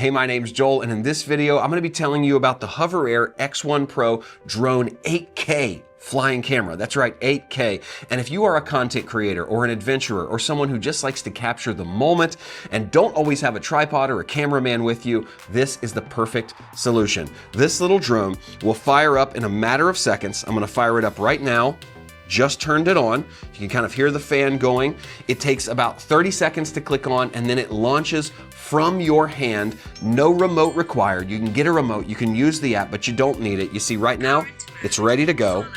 Hey, my name's Joel, and in this video, I'm gonna be telling you about the HoverAir X1 Pro Drone 8K flying camera. That's right, 8K. And if you are a content creator or an adventurer or someone who just likes to capture the moment and don't always have a tripod or a cameraman with you, this is the perfect solution. This little drone will fire up in a matter of seconds. I'm gonna fire it up right now. Just turned it on. You can kind of hear the fan going. It takes about 30 seconds to click on, and then it launches from your hand. No remote required. You can get a remote, you can use the app, but you don't need it. You see right now, it's ready to go.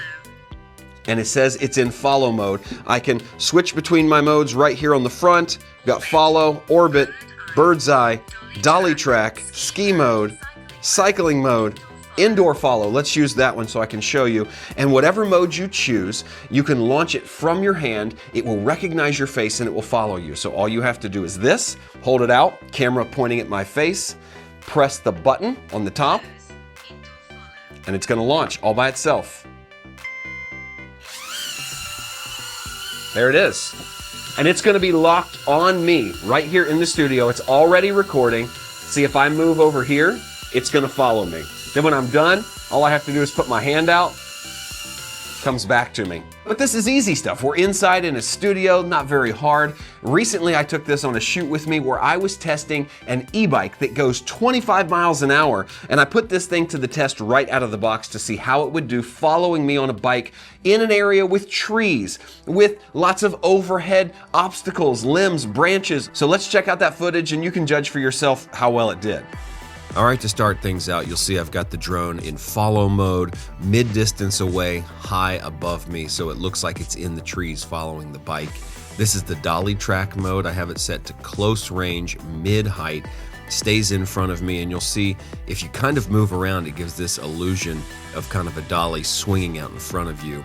And it says it's in follow mode. I can switch between my modes right here on the front. We've got follow, orbit, bird's eye, dolly track, ski mode, cycling mode, indoor follow. Let's use that one so I can show you. And whatever mode you choose, you can launch it from your hand. It will recognize your face and it will follow you. So all you have to do is this, hold it out, camera pointing at my face, press the button on the top, and it's gonna launch all by itself. There it is. And it's gonna be locked on me right here in the studio. It's already recording. See, if I move over here, it's gonna follow me. Then when I'm done, all I have to do is put my hand out, comes back to me. But this is easy stuff. We're inside in a studio, not very hard. Recently, I took this on a shoot with me where I was testing an e-bike that goes 25 miles an hour. And I put this thing to the test right out of the box to see how it would do following me on a bike in an area with trees, with lots of overhead obstacles, limbs, branches. So let's check out that footage and you can judge for yourself how well it did. All right, to start things out, you'll see I've got the drone in follow mode, mid-distance away, high above me, so it looks like it's in the trees following the bike. This is the dolly track mode. I have it set to close range, mid-height, stays in front of me, and you'll see if you kind of move around, it gives this illusion of kind of a dolly swinging out in front of you.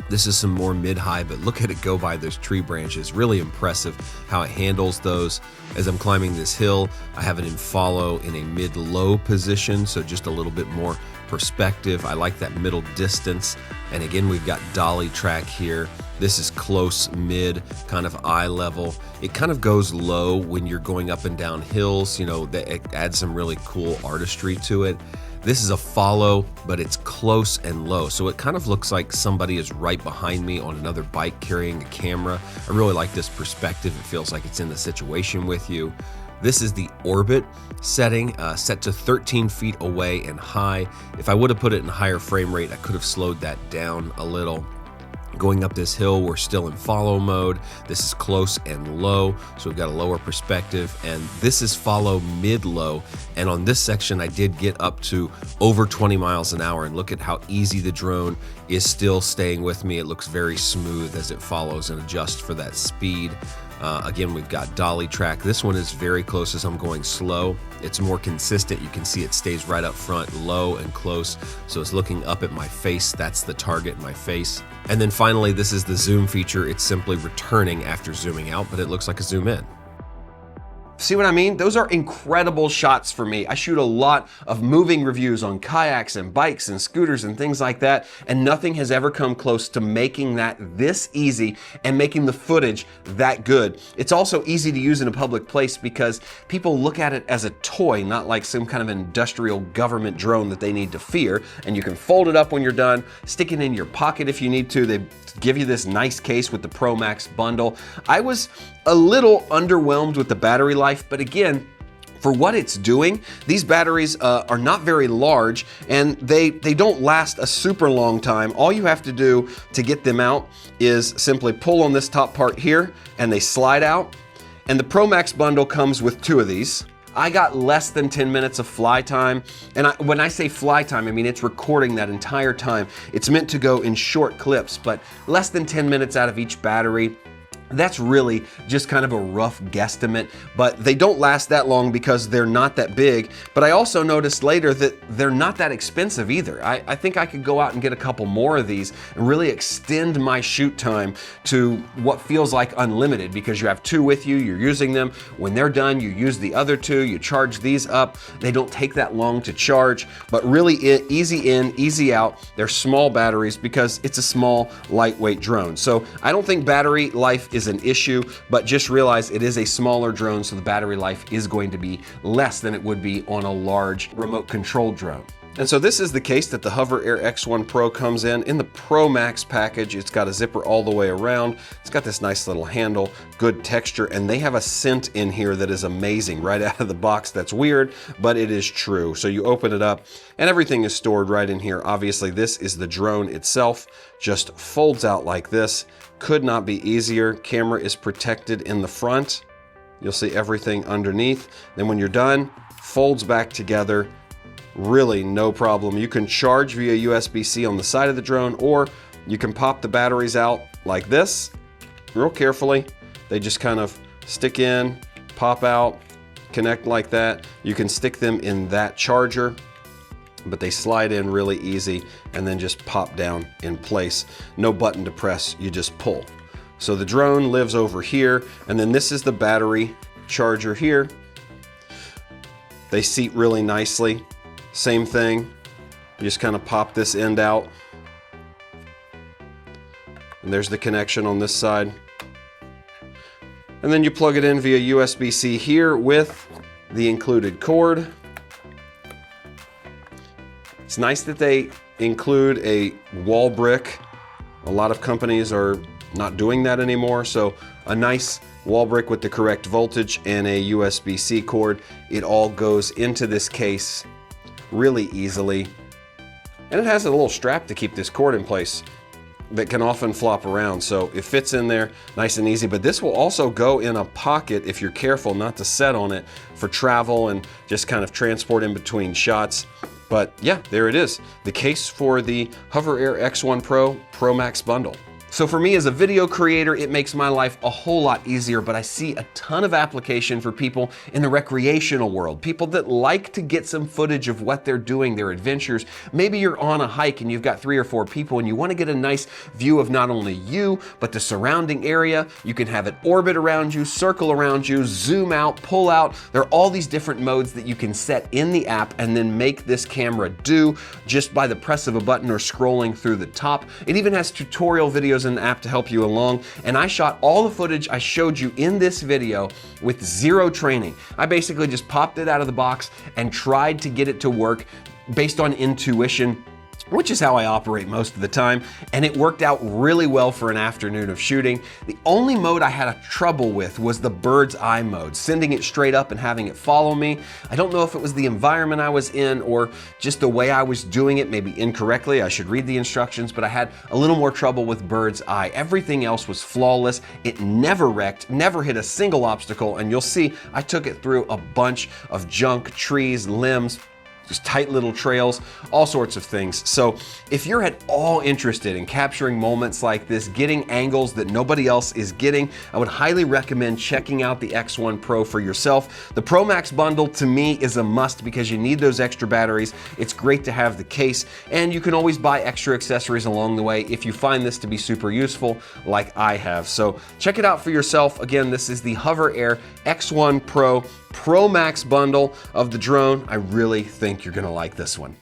This is some more mid-high, but look at it go by those tree branches. Really impressive how it handles those. As I'm climbing this hill, I have it in follow in a mid-low position, so just a little bit more perspective. I like that middle distance. And again, we've got dolly track here. This is close mid, kind of eye level. It kind of goes low when you're going up and down hills. You know, it adds some really cool artistry to it. This is a follow, but it's close and low. So it kind of looks like somebody is right behind me on another bike carrying a camera. I really like this perspective. It feels like it's in the situation with you. This is the orbit setting, set to 13 feet away and high. If I would have put it in higher frame rate, I could have slowed that down a little. Going up this hill, we're still in follow mode. This is close and low, so we've got a lower perspective, and this is follow mid-low. And on this section, I did get up to over 20 miles an hour, and look at how easy the drone is still staying with me. It looks very smooth as it follows and adjusts for that speed. Again, we've got dolly track. This one is very close as I'm going slow. It's more consistent. You can see it stays right up front, low and close. So it's looking up at my face. That's the target, my face. And then finally, this is the zoom feature. It's simply returning after zooming out, but it looks like a zoom in. See what I mean? Those are incredible shots for me. I shoot a lot of moving reviews on kayaks and bikes and scooters and things like that, and nothing has ever come close to making that this easy and making the footage that good. It's also easy to use in a public place because people look at it as a toy, not like some kind of industrial government drone that they need to fear. And you can fold it up when you're done, stick it in your pocket if you need to. They give you this nice case with the ProMax bundle. I was a little underwhelmed with the battery life, but again, for what it's doing, these batteries are not very large and they don't last a super long time. All you have to do to get them out is simply pull on this top part here and they slide out. And the ProMax bundle comes with 2 of these. I got less than 10 minutes of fly time. And when I say fly time, I mean it's recording that entire time. It's meant to go in short clips, but less than 10 minutes out of each battery. That's really just kind of a rough guesstimate, but they don't last that long because they're not that big. But I also noticed later that they're not that expensive either. I think I could go out and get a couple more of these and really extend my shoot time to what feels like unlimited, because you have 2 with you, you're using them. When they're done, you use the other 2, you charge these up. They don't take that long to charge, but really easy in, easy out. They're small batteries because it's a small, lightweight drone. So I don't think battery life is is an issue, but just realize it is a smaller drone, so the battery life is going to be less than it would be on a large remote controlled drone. And so this is the case that the HoverAir X1 Pro comes in the ProMax package. It's got a zipper all the way around. It's got this nice little handle, good texture, and they have a scent in here that is amazing right out of the box. That's weird, but it is true. So you open it up and everything is stored right in here. Obviously, this is the drone itself, just folds out like this. Could not be easier. Camera is protected in the front. You'll see everything underneath. Then when you're done, folds back together. Really no problem. You can charge via USB-C on the side of the drone, or you can pop the batteries out like this, real carefully. They just kind of stick in, pop out, connect like that. You can stick them in that charger, but they slide in really easy and then just pop down in place. No button to press, you just pull. So the drone lives over here, and then this is the battery charger here. They seat really nicely. Same thing, you just kind of pop this end out. And there's the connection on this side. And then you plug it in via USB-C here with the included cord. It's nice that they include a wall brick. A lot of companies are not doing that anymore, so a nice wall brick with the correct voltage and a USB-C cord. It all goes into this case really easily. And it has a little strap to keep this cord in place that can often flop around, so it fits in there nice and easy. But this will also go in a pocket if you're careful not to set on it for travel and just kind of transport in between shots. But yeah, there it is, the case for the HoverAir X1 Pro ProMax bundle. So for me as a video creator, it makes my life a whole lot easier, but I see a ton of application for people in the recreational world, people that like to get some footage of what they're doing, their adventures. Maybe you're on a hike and you've got 3 or 4 people and you want to get a nice view of not only you, but the surrounding area. You can have it orbit around you, circle around you, zoom out, pull out. There are all these different modes that you can set in the app and then make this camera do just by the press of a button or scrolling through the top. It even has tutorial videos in the app to help you along, and I shot all the footage I showed you in this video with zero training. I basically just popped it out of the box and tried to get it to work based on intuition, which is how I operate most of the time, and it worked out really well for an afternoon of shooting. The only mode I had trouble with was the bird's eye mode, sending it straight up and having it follow me. I don't know if it was the environment I was in or just the way I was doing it, maybe incorrectly. I should read the instructions, but I had a little more trouble with bird's eye. Everything else was flawless. It never wrecked, never hit a single obstacle, and you'll see I took it through a bunch of junk, trees, limbs, just tight little trails, all sorts of things. So if you're at all interested in capturing moments like this, getting angles that nobody else is getting, I would highly recommend checking out the X1 Pro for yourself. The ProMax bundle to me is a must because you need those extra batteries. It's great to have the case, and you can always buy extra accessories along the way if you find this to be super useful like I have. So check it out for yourself. Again, this is the HoverAir X1 Pro ProMax bundle of the drone. I really think you're gonna like this one.